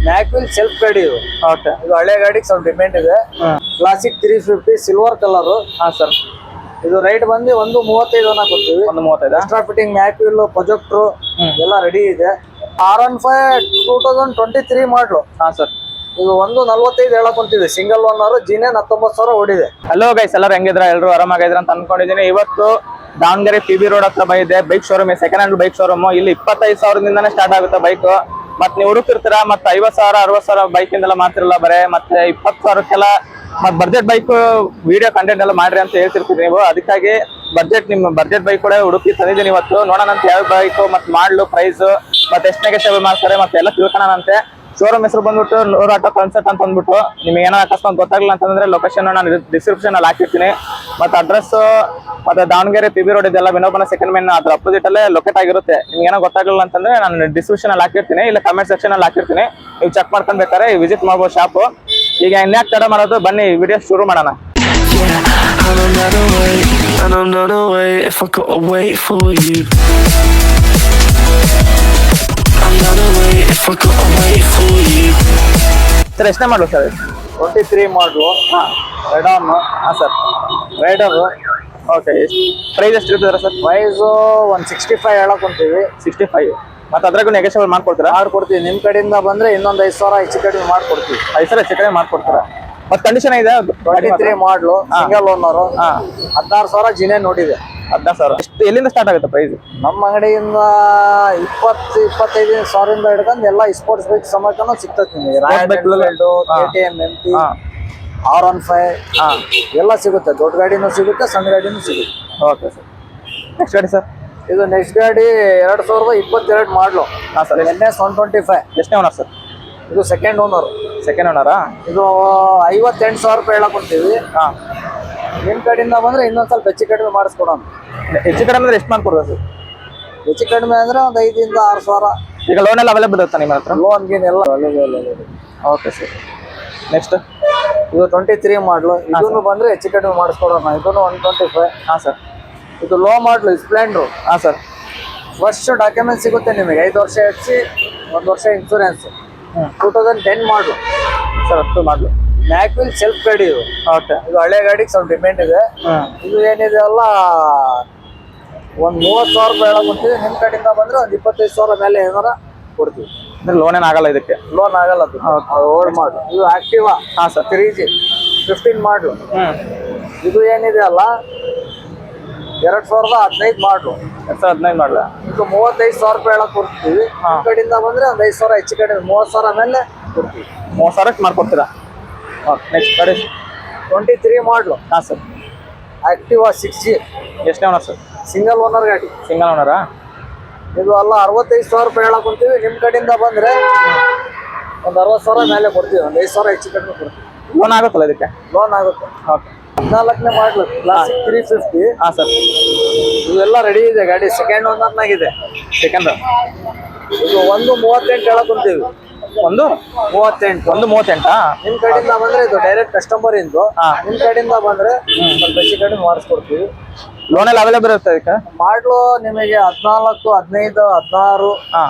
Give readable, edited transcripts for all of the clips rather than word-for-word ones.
ಮ್ಯಾಕ್ವಿಲ್ self ಗಾಡಿ ಇದು. Okay. ಇದು ಹಳೆ ಗಾಡಿಗೆ ಸ್ವಲ್ಪ ಡಿಮ್ಯಾಂಡ್ ಇದೆ. Classic 350 silver colour. ಹಾ ಸರ್. ಇದು ರೈಟ್ ಬಂದು 135 ಕೊಡ್ತೀವಿ. 135 ಎಕ್ಸ್ಟ್ರಾ ಫಿಟ್ಟಿಂಗ್ ಮ್ಯಾಕ್ವಿಲ್ ಪ್ರೊಜೆಕ್ಟ್ರು ಎಲ್ಲ ರೆಡಿ ಇದೆ. R15 2023 ಮಾಡ್ಲು. ಹಾ ಸರ್. ಇದು 145 ಹೇಳಕೊಂತೀವಿ. ಸಿಂಗಲ್ ಓನರ್, ಜಿನೇ 19,000 ಓಡಿದೆ. ಹಲೋ ಗೈಸ್, ಎಲ್ಲರೂ ಹೆಂಗಿದ್ರ? ಎಲ್ಲರೂ ಆರಾಮಾಗಿದ್ರ ಅಂತ ಅನ್ಕೊಂಡಿದ್ದೀನಿ. ಇವತ್ತು ದಾವಣಗೆರೆ PB ರೋಡ್ ಹತ್ರ ಬಂದಿದೆ bike showroom, second hand bike showroom. ಇಲ್ಲಿ 25,000ದಿಂದಾನೇ ಸ್ಟಾರ್ಟ್ ಆಗುತ್ತೆ ಬೈಕ್. ಮತ್ತೆ ನೀವು ಹುಡುಕ್ತಿರ್ತೀರಾ, ಮತ್ತೆ 50,000 60,000 ಬೈಕ್ ಇಂದೆಲ್ಲ ಮಾಡ್ತಿರಲ್ಲ ಬರೇ, ಮತ್ತೆ 20,000ಕ್ಕೆಲ್ಲ ಮತ್ತೆ ಬಡ್ಜೆಟ್ ಬೈಕ್ ವಿಡಿಯೋ ಕಂಟೆಂಟ್ ಎಲ್ಲ ಮಾಡ್ರಿ ಅಂತ ಹೇಳ್ತಿರ್ತೀರಿ ನೀವು. ಅದಕ್ಕಾಗಿ ನಿಮ್ಮ ಬಡ್ಜೆಟ್ ಬೈಕ್ ಕೂಡ ಹುಡುಕಿ ತಂದಿದ್ದೀನಿ ಇವತ್ತು. ನೋಡೋಣ ಅಂತ ಯಾವ ಬೈಕ್ ಮತ್ತೆ ಮಾಡ್ಲು, ಪ್ರೈಸ್ ಮತ್ತೆ ಎಷ್ಟು ನೆಗೆಷಿಯಬಲ್ ಮಾಡ್ತಾರೆ ಮತ್ತೆ ಎಲ್ಲ ತಿಳ್ಕೊಳ್ಳೋಣಂತೆ. ಶೋರೂಮ್ ಹೆಸರು ಬಂದ್ಬಿಟ್ಟು ನೂರ್ ಆಟೋ ಕಾನ್ಸೆಪ್ಟ್ ಅಂತ ಅಂದ್ಬಿಟ್ಟು, ನಿಮ್ಗೆ ಏನೋ ಅಕಸ್ಮಾತ್ ಗೊತ್ತಾಗಲಿಲ್ಲ ಅಂತಂದ್ರೆ ಲೊಕೇಶನ್ ನಾನು ಡಿಸ್ಕ್ರಿಪ್ಷನ್ ಅಲ್ಲಿ ಹಾಕಿರ್ತೀನಿ. ಮತ್ತೆ ಅಡ್ರೆಸ್ ಮತ್ತೆ ದಾವಣಗೆರೆ PB ರೋಡ್ ಇದೆಲ್ಲ ವಿನೋಬನ ಸೆಕೆಂಡ್ ಮೇನ್ ಅದ್ರ ಅಪೋಸಿಟ್ ಅಲ್ಲೇ ಲೊಕೇಟ್ ಆಗಿರುತ್ತೆ. ನಿಮ್ಗೆ ಏನೋ ಗೊತ್ತಾಗಲಿಲ್ಲ ಅಂತಂದ್ರೆ ನಾನು ಡಿಸ್ಕ್ರಿಪ್ಷನ್ ಅಲ್ಲಿ ಹಾಕಿರ್ತೀನಿ, ಇಲ್ಲ ಕಮೆಂಟ್ ಸೆಕ್ಷನ್ ಅಲ್ಲಿ ಹಾಕಿರ್ತೀನಿ. ನೀವು ಚೆಕ್ ಮಾಡ್ಕೊಂಡ್ಬೇಕಾದ್ರೆ ವಿಸಿಟ್ ಮಾಡ್ಬೋದು ಶಾಪು. ಈಗ ಇನ್ಯಾಕ್ ತಡ ಮಾಡೋದು, ಬನ್ನಿ ವಿಡಿಯೋ ಶುರು ಮಾಡೋಣ. ಸರ್ ಎಷ್ಟನೇ ಮಾಡಲು ಸರ್? 23 ಮಾಡ್ಲು. ರೆಡಾನ್. ಹಾಂ ಸರ್. ರೈಡರ್. ಓಕೆ. ಪ್ರೈಸ್ ಎಷ್ಟು ಇರ್ತದೆ ಸರ್? ಪ್ರೈಸು 165 ಹೇಳಕೊಂತೀವಿ. 65. ಮತ್ತೆ ಅದ್ರಾಗೂ ನೆಗೆಷಿಯಬಲ್ ಮಾಡ್ಕೊಡ್ತೀರಾ? ಮಾಡ್ಕೊಡ್ತೀವಿ. ನಿಮ್ಮ ಕಡೆಯಿಂದ ಬಂದ್ರೆ ಇನ್ನೊಂದು 5,000 ಹೆಚ್ಚು ಕಡಿಮೆ ಮಾಡ್ಕೊಡ್ತೀವಿ. 5,000 ಹೆಚ್ಚು ಕಡಿಮೆ ಮಾಡ್ಕೊಡ್ತೀರಾ? ಮತ್ತೆ ಕಂಡೀಷನ್ ಇದೆ? 23 ಮಾಡ್ಲು, ಸಿಂಗಲ್ ಓನರ್. 16,000 ಜಿನೇ ನೋಡಿದೆ. 16,000. ಎಷ್ಟು ಎಲ್ಲಿಂದ ಸ್ಟಾರ್ಟ್ ಆಗುತ್ತೆ ಪ್ರೈಸ್? ನಮ್ಮ ಅಂಗಡಿಯಿಂದ 20-25,000 ಹಿಡ್ಕೊಂಡು ಎಲ್ಲ ಸ್ಪೋರ್ಟ್ಸ್ ಬೈಕ್ ಸಮೇತನೂ ಸಿಗ್ತದೆ ನಿಮಗೆ. KTM, MT, R15 ಎಲ್ಲ ಸಿಗುತ್ತೆ. ದೊಡ್ಡ ಗಾಡಿನೂ ಸಿಗುತ್ತೆ, ಸಣ್ಣ ಗಾಡಿನೂ ಸಿಗುತ್ತೆ. Okay sir. ನೆಕ್ಸ್ಟ್ ಗಾಡಿ ಸರ್? ಇದು ನೆಕ್ಸ್ಟ್ ಗಾಡಿ 2022 ಮಾಡ್ಲು. ಹಾಂ ಸರ್. NS 125. ಎಷ್ಟನೇ ಓನರ್ ಸರ್? ಇದು ಸೆಕೆಂಡ್ ಓನರ್. ಸೆಕೆಂಡ್ ಓನರಾ? ಇದು 58,000 ರೂಪಾಯಿ ಹೇಳಕೊಂತೀವಿ. ಹಾಂ. ನಿಮ್ಮ ಕಡೆಯಿಂದ ಬಂದ್ರೆ ಇನ್ನೊಂದು ಸ್ವಲ್ಪ ಹೆಚ್ಚು ಕಡಿಮೆ ಮಾಡಿಸ್ಕೊಡೋಣ. ಹೆಚ್ಚು ಕಡಿಮೆ ಅಂದ್ರೆ ಎಷ್ಟು ಮಾಡ್ಕೊಡ್ಬೋದು ಸರ್? ಹೆಚ್ಚು ಕಡಿಮೆ ಅಂದ್ರೆ ಒಂದು 5,000 to 6,000. ಈಗ ಲೋನ್ ಎಲ್ಲ ಅವೈಲೇಬಲ್ ಇರುತ್ತಾ ನಿಮ್ಮ ಹತ್ರ? ಲೋನ್ ಗೀನ್ ಎಲ್ಲ. Okay sir. ನೆಕ್ಸ್ಟ್ ಇದು 23 ಮಾಡ್ಲು. ಇದನ್ನು ಬಂದ್ರೆ ಹೆಚ್ಚು ಕಡಿಮೆ ಮಾಡಿಸ್ಕೊಡೋಣ. ಇದನ್ನು 125. ಹಾಂ ಸರ್. ಇದು ಲೋ ಮಾಡ್ಲು, ಸ್ಪ್ಲೆಂಡ್ರು. ಹಾಂ ಸರ್. ಫಸ್ಟ್ ಡಾಕ್ಯುಮೆಂಟ್ ಸಿಗುತ್ತೆ ನಿಮಗೆ. 5 ವರ್ಷ ಹೆಚ್ಚಿ 1 ವರ್ಷ ಇನ್ಸೂರೆನ್ಸ್. 2010 ಮಾಡ್ಲು ಸರ್. ಅಷ್ಟು ಮಾಡಲು. ಮ್ಯಾಕ್ವಿಲ್ ಸೆಲ್ಫ್ ಗಾಡಿ ಇದು. ಓಕೆ. ಇದು ಹಳೆ ಗಾಡಿಗೆ ಸ್ವಲ್ಪ ಡಿಮ್ಯಾಂಡ್ ಇದೆ. ಇದು ಏನಿದೆ ಅಲ್ಲ, ಒಂದು 30,000 ರೂಪಾಯಿ ಹೇಳಕೊಂತೀವಿ. ನಿಮ್ಮ ಕಡೆಯಿಂದ ಬಂದ್ರೆ ಒಂದು 25,000 ಮೇಲೆ ಏನಾರ ಕೊಡ್ತೀವಿ. ಅಂದ್ರೆ ಲೋನ್ ಏನು ಆಗಲ್ಲ ಇದಕ್ಕೆ? ಲೋನ್ ಆಗಲ್ಲ. ಅದು ಓಲ್ಡ್ ಮಾಡ್ಲು. ಇದು ಆಕ್ಟಿವಾ. ಹಾಂ ಸರ್. 3G 15 ಮಾಡ್ಲು. ಇದು ಏನಿದೆ ಅಲ್ಲ, 2015 ಮಾಡ್ಲು. 2015 ಮಾಡಲ. ಇದು 35,000 ರೂಪಾಯಿ ಹೇಳಕ್ ಕೊಡ್ತೀವಿ. ನಿಮ್ಮ ಕಡೆಯಿಂದ ಬಂದ್ರೆ ಒಂದು 5,000 ಹೆಚ್ಚು ಕಡಿಮೆ 30,000 ಮೇಲೆ ಕೊಡ್ತೀವಿ. 30,000ಕ್ಕೆ ಮಾಡ್ಕೊಡ್ತೀರಾ? ಓಕೆ. ನೆಕ್ಸ್ಟ್ ಗಾಡಿ 23 ಮಾಡ್ಲು. ಹಾಂ ಸರ್. Activa 6G. ಎಷ್ಟನೇ ಓನರ್ ಸರ್? ಸಿಂಗಲ್ ಓನರ್ ಗಾಡಿ. ಸಿಂಗಲ್ ಓನರಾ? ಇದು ಅಲ್ಲ 65,000 ರೂಪಾಯಿ ಹೇಳಕೊಂತೀವಿ. ನಿಮ್ಮ ಕಡೆಯಿಂದ ಬಂದ್ರೆ ಒಂದು 60,000 ಮೇಲೆ ಕೊಡ್ತೀವಿ. ಒಂದು 5,000 ಹೆಚ್ಚು ಕಡಿಮೆ ಕೊಡ್ತೀವಿ. ಲೋನ್ ಆಗುತ್ತಲ್ಲ ಇದಕ್ಕೆ? ಲೋನ್ ಆಗುತ್ತೆ. ಓಕೆ. 14ನೇ ಮಾಡ್ಲು, ಕ್ಲಾಸಿಕ್ 350. ಹಾಂ ಸರ್. ಇವೆಲ್ಲ ರೆಡಿ ಇದೆ ಗಾಡಿ. ಸೆಕೆಂಡ್ ಓನರ್ನಾಗಿದೆ. ಸೆಕೆಂಡ್. ಇದು 138 ಹೇಳಕೊಂತೀವಿ. 138. 138. ನಿಮ್ಮ ಕಡೆಯಿಂದ ಬಂದ್ರೆ ಇದು ಡೈರೆಕ್ಟ್ ಕಸ್ಟಮರ್ ಇಂದು. ನಿಮ್ಮ ಕಡೆಯಿಂದ ಬಂದ್ರೆ ಸ್ವಲ್ಪ ಹೆಚ್ಚು ಕಡಿಮೆ ಮಾಡಿಸ್ಕೊಡ್ತೀವಿ. ಲೋನ್ ಎಲ್ಲ ಅವೈಲೇಬಲ್ ಇರುತ್ತೆ ಅದಕ್ಕೆ? ಮಾಡ್ಲು ನಿಮಗೆ 14, 15, 16,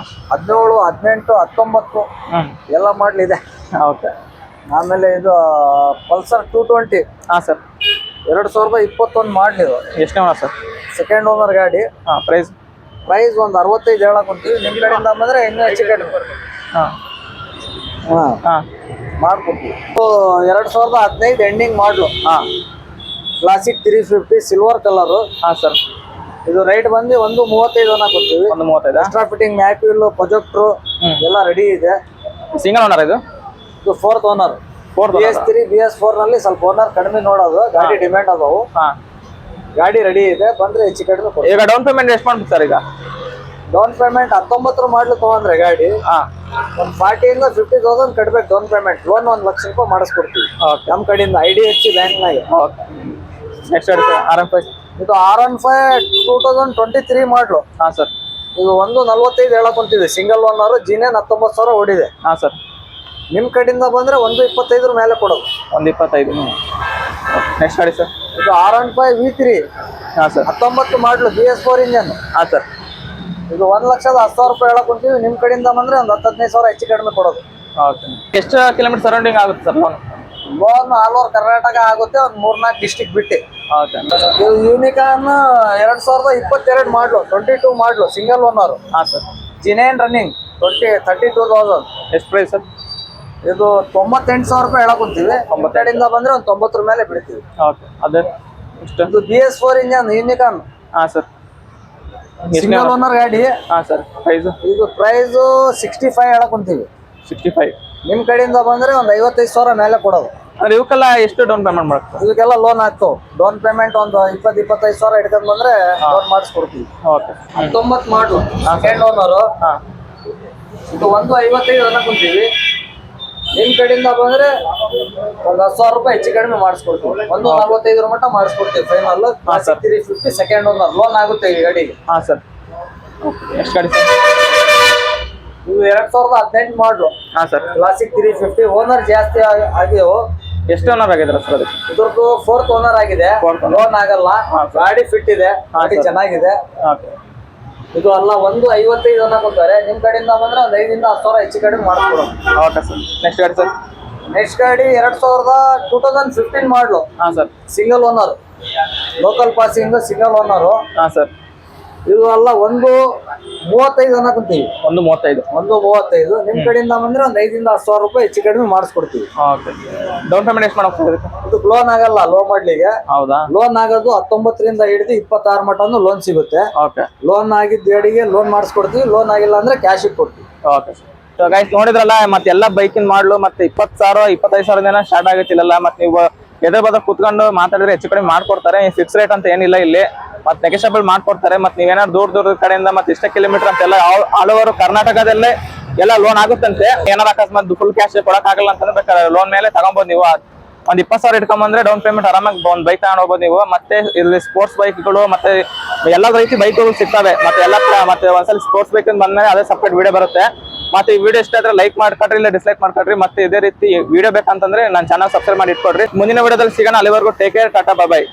17, 18, 19 ಎಲ್ಲ ಮಾಡ್ಲಿದೆ. ಓಕೆ. ಆಮೇಲೆ ಇದು ಪಲ್ಸರ್ 220. ಹಾಂ ಸರ್. 2021 ಮಾಡ್ಲಿದು. ಎಷ್ಟನೇ ಓನರ್ ಸರ್? ಸೆಕೆಂಡ್ ಓನರ್ ಗಾಡಿ. ಹಾಂ. ಪ್ರೈಸ್ ಒಂದು 65 ಹೇಳಕೊಂತೀವಿ. ನಿಮ್ಮ ಕಡೆಯಿಂದ ಬಂದ್ರೆ ಇನ್ನೂ ಹೆಚ್ಚು ಕಡಿಮೆ. ಹಾಂ ಮಾಡ್ಕೊಡ್ತೀವಿ. 2015 ಎಂಡಿಂಗ್ ಮಾಡ್ಲು. Classic 350 silver colour. ಹಾಂ ಸರ್. ಇದು ರೈಟ್ ಬಂದು 135 ಕೊಡ್ತೀವಿ. 135. ಎಕ್ಸ್ಟ್ರಾ ಫಿಟ್ಟಿಂಗ್ ಮ್ಯಾಕ್ವಿಲ್ ಪ್ರೊಜೆಕ್ಟ್ರು ಎಲ್ಲ ರೆಡಿ ಇದೆ. ಸಿಂಗಲ್ ಓನರ್ ಇದು? ಇದು 4th ಓನರ್. BS3 BS4 ನಲ್ಲಿ ಸ್ವಲ್ಪ ಓನರ್ ಕಡಿಮೆ ನೋಡೋದು. ಗಾಡಿ ಡಿಮ್ಯಾಂಡ್ ಅದಾವು. ಗಾಡಿ ರೆಡಿ ಇದೆ, ಬಂದ್ರೆ ಹೆಚ್ಚು ಕಡಿಮೆ ಕೊಡ್ತೀವಿ. ಈಗ ಡೌನ್ ಪೇಮೆಂಟ್ ಎಷ್ಟು ಮಾಡ್ಬೇಕು ಸರ್? ಈಗ ಡೌನ್ ಪೇಮೆಂಟ್ 19 ಮಾಡ್ಲು ತಗೊಂಡ್ರೆ ಗಾಡಿ ಒಂದು 40,000 to 50,000 ಕಟ್ಬೇಕು ಡೌನ್ ಪೇಮೆಂಟ್. ಲೋನ್ 1 ಲಕ್ಷ ರೂಪಾಯಿ ಮಾಡಿಸ್ಕೊಡ್ತೀವಿ ನಮ್ಮ ಕಡೆಯಿಂದ. IDFC ಬ್ಯಾಂಕ್ನಾಗೆ. Next R15. ಇದು R15 2023 ಮಾಡ್ಲು. ಹಾಂ ಸರ್. ಇದು 145 ಹೇಳಕೊಂತೀವಿ. ಸಿಂಗಲ್ ಓನರ್, ಜಿನೇ 19,000 ಓಡಿದೆ. ಹಾಂ ಸರ್. ನಿಮ್ಮ ಕಡೆಯಿಂದ ಬಂದ್ರೆ 125 ಮೇಲೆ ಕೊಡೋದು. 125. ನೆಕ್ಸ್ಟ್ ಗಾಡಿ ಸರ್? ಇದು R15 V3. ಹಾಂ ಸರ್. 19 ಮಾಡ್ಲು, BS4 engine. ಹಾಂ ಸರ್. ಇದು 1,10,000 ರೂಪಾಯಿ ಹೇಳಕೊಂತೀವಿ. ನಿಮ್ಮ ಕಡೆಯಿಂದ ಬಂದ್ರೆ ಒಂದು 10-15 ಸಾವಿರ ಹೆಚ್ಚು ಕಡಿಮೆ ಕೊಡೋದು. ಓಕೆ. ಎಷ್ಟು ಕಿಲೋಮೀಟರ್ ಸರೌಂಡಿಂಗ್ ಆಗುತ್ತೆ sir loan? Loan all over Karnataka ಆಗುತ್ತೆ, ಒಂದು 3-4 ಡಿಸ್ಟಿಕ್ ಬಿಟ್ಟು. ಓಕೆ. ಇದು ಯೂನಿಕಾನ್ 2022 ಮಾಡಲು, 22 ಮಾಡಲು, ಸಿಂಗಲ್ ಓನರ್. ಹಾಂ ಸರ್. ಜಿನೇನ್ ರನ್ನಿಂಗ್ 32,000. ಎಷ್ಟು ಪ್ರೈಸ್ ಸರ್? ಇದು 98,000 ರೂಪಾಯಿ ಹೇಳಕೊಂತೀವಿ. 90 ಕಡೆಯಿಂದ ಬಂದ್ರೆ ಒಂದು 90 ಮೇಲೆ ಬಿಡ್ತೀವಿ. ಓಕೆ. ಅದೇ ಎಷ್ಟು? ಇದು BS4 ಇಂಜನ್ ಯೂನಿಕಾನ್. ಹಾಂ ಸರ್. ಸಿಂಗಲ್ ಓನರ್ ಗಾಡಿ. ಹಾಂ ಸರ್. ಪ್ರೈಸು? ಇದು ಪ್ರೈಸ್ 65 ಹೇಳಕೊಂತೀವಿ. 65. ನಿಮ್ ಕಡೆಯಿಂದ ಬಂದ್ರೆ ಒಂದು 55,000 ಮೇಲೆ ಕೊಡೋದು. ಅಂದ್ರೆ ಇವಕ್ಕೆಲ್ಲ ಎಷ್ಟು ಡೌನ್ ಪೇಮೆಂಟ್ ಮಾಡ್ತಾರೆ? ಇದಕ್ಕೆಲ್ಲ ಲೋನ್ ಆಗ್ತಾವ. ಡೌನ್ ಪೇಮೆಂಟ್ ಒಂದು 20-25,000 ಹಿಡ್ಕೊಂಡ್ ಬಂದ್ರೆ ಲೋನ್ ಮಾಡಿಸ್ಕೊಡ್ತೀವಿ. ಓಕೆ. 19 ಮಾಡಲು, ಸೆಕೆಂಡ್ ಓನರು. ಹಾಂ. ಇದು 155 ಅನ್ನಕೊಂತೀವಿ. ನಿಮ್ ಕಡೆಯಿಂದ ಬಂದ್ರೆ ಒಂದು 10,000 ರೂಪಾಯಿ ಹೆಚ್ಚು ಕಡಿಮೆ ಮಾಡಿಸ್ಕೊಡ್ತೀವಿ. 145 ಮಟ್ಟ ಮಾಡಿಸ್ಕೊಡ್ತೀವಿ ಫೈನಲ್. 350 ಸೆಕೆಂಡ್ ಓನರ್ ಲೋನ್ ಆಗುತ್ತೆ ಈ ಗಾಡಿಗೆ. ಹಾಂ ಸರ್. ಎಷ್ಟು ಗಾಡಿ ಸರ್? ಇವು 2018 ಮಾಡಲು. ಹಾಂ ಸರ್. ಕ್ಲಾಸಿಕ್ 350. ಓನರ್ ಜಾಸ್ತಿ ಆಗಿವು. ಎಷ್ಟು ಓನರ್ ಆಗಿದ್ರೆ ಸರ್ ಅದಕ್ಕೆ? ಇದ್ರದ್ದು 4th ಓನರ್ ಆಗಿದೆ. ಲೋನ್ ಆಗಲ್ಲ. ಗಾಡಿ ಫಿಟ್ ಇದೆ, ಗಾಡಿ ಚೆನ್ನಾಗಿದೆ. ಓಕೆ. ಇದು ಅಲ್ಲ 155 ಅನ್ನಕೊಂತಾರೆ. ನಿಮ್ ಕಡೆಯಿಂದ ಬಂದ್ರೆ ಒಂದು 5,000 10,000 ಹೆಚ್ಚು ಕಡಿಮೆ ಮಾಡಿಸ್ಕೊಡೋದು. Okay sir. ನೆಕ್ಸ್ಟ್ ಗಾಡಿ ಸರ್? ನೆಕ್ಸ್ಟ್ ಗಾಡಿ 2015 ಮಾಡಲು. ಹಾಂ sir. Single owner, local passing, single owner. ಹಾಂ ಸರ್. ಇದು ಅಲ್ಲ 135 ಅನ್ನಕೊಂತೀವಿ. 135. 135. ನಿಮ್ ಕಡೆಯಿಂದ ಬಂದ್ರೆ ಒಂದು 5,000 10,000 ರೂಪಾಯಿ ಹೆಚ್ಚು ಕಡಿಮೆ ಮಾಡಿಸ್ಕೊಡ್ತೀವಿ. ಓಕೆ. ಡೌನ್ ಪೇಮೆಂಟ್ ಎಷ್ಟು ಮಾಡೋಕೆ ಇದಕ್ಕೆ? ಇದು ಲೋನ್ ಆಗಲ್ಲ. ಲೋ ಮಾಡ್ಲಿಗೆ ಹೌದಾ? ಲೋನ್ ಆಗೋದು 19ರಿಂದ ಹಿಡಿದು 26 ಮಟನು ಲೋನ್ ಸಿಗುತ್ತೆ. ಓಕೆ. ಲೋನ್ ಆಗಿದ್ದ ಗಾಡಿಗೆ ಲೋನ್ ಮಾಡಿಸ್ಕೊಡ್ತೀವಿ. ಲೋನ್ ಆಗಿಲ್ಲ ಅಂದ್ರೆ ಕ್ಯಾಶ್ ಕೊಡ್ತೀವಿ. Okay sir. ಸೊ ಗೈಸ್ ನೋಡಿದ್ರಲ್ಲ, ಮತ್ತೆ ಎಲ್ಲ ಬೈಕಿನ ಮಾಡಲು ಮತ್ತೆ 20,000 25,000 ಸ್ಟಾರ್ಟ್ ಆಗುತ್ತಿಲ್ಲ. ಮತ್ತೆ ನೀವು ಎದ್ರ ಬದ್ರ ಕುತ್ಕೊಂಡು ಮಾತಾಡಿದ್ರೆ ಹೆಚ್ಚು ಕಡಿಮೆ ಮಾಡ್ಕೊಡ್ತಾರೆ. ಫಿಕ್ಸ್ ರೇಟ್ ಅಂತ ಏನಿಲ್ಲ ಇಲ್ಲಿ, ಮತ್ತೆ ನೆಗೆಷಬಲ್ ಮಾಡ್ಕೊಡ್ತಾರೆ. ಮತ್ತೆ ನೀವೇನಾದ್ರು ದೂರ ಕಡೆಯಿಂದ ಮತ್ತೆ ಇಷ್ಟ ಕಿಲೋಮೀಟರ್ ಅಂತೆಲ್ಲ ಆಲ್ ಓವರ್ ಕರ್ನಾಟಕದಲ್ಲೇ ಎಲ್ಲ ಲೋನ್ ಆಗುತ್ತಂತೆ. ಏನಾರ ಅಕಸ್ಮಾತ್ ಫುಲ್ ಕ್ಯಾಶ್ ಕೊಡಕ್ ಆಗಲ್ಲ ಅಂತಂದ್ರೆ ಬೇಕಾದ್ರೆ ಲೋನ್ ಮೇಲೆ ತಗೊಬೋದು. ನೀವು ಒಂದ್ 20,000 ಇಟ್ಕೊಂಬಂದ್ರೆ ಡೌನ್ ಪೇಮೆಂಟ್ ಆರಾಮಾಗಿ ಒಂದು ಬೈಕ್ ತಗೊಂಡು ಹೋಗ್ಬೋದು ನೀವು. ಮತ್ತೆ ಇಲ್ಲಿ ಸ್ಪೋರ್ಟ್ಸ್ ಬೈಕ್ಗಳು ಮತ್ತೆ ಎಲ್ಲ ರೀತಿ ಬೈಕ್ಗಳು ಸಿಗ್ತವೆ. ಮತ್ತೆ ಒಂದ್ಸಲ ಸ್ಪೋರ್ಟ್ಸ್ ಬೈಕ್ ಬಂದ್ಮೇಲೆ ಅದೇ ಸಪ್ರೇಟ್ ವಿಡಿಯೋ ಬರುತ್ತೆ. ಮತ್ತೆ ಈ ವಿಡಿಯೋ ಇಷ್ಟ ಆದ್ರೆ ಲೈಕ್ ಮಾಡ್ಕೊಡ್ರಿ, ಇಲ್ಲ ಡಿಸ್ಲೈಕ್ ಮಾಡ್ಕೊಡ್ರಿ. ಮತ್ತೆ ಇದೇ ರೀತಿ ವಿಡಿಯೋ ಬೇಕಂತಂದ್ರೆ ನನ್ನ ಚಾನಲ್ ಸಬ್ಸ್ಕ್ರೈಬ್ ಮಾಡಿ ಇಟ್ಕೊಡ್ರಿ. ಮುಂದಿನ ವಿಡಿಯೋದಲ್ಲಿ ಸಿಗೋಣ. ಅಲ್ಲಿವರೆಗೂ ಟೇಕ್ ಕೇರ್, ಟಾಟಾ, ಬಾಯ್.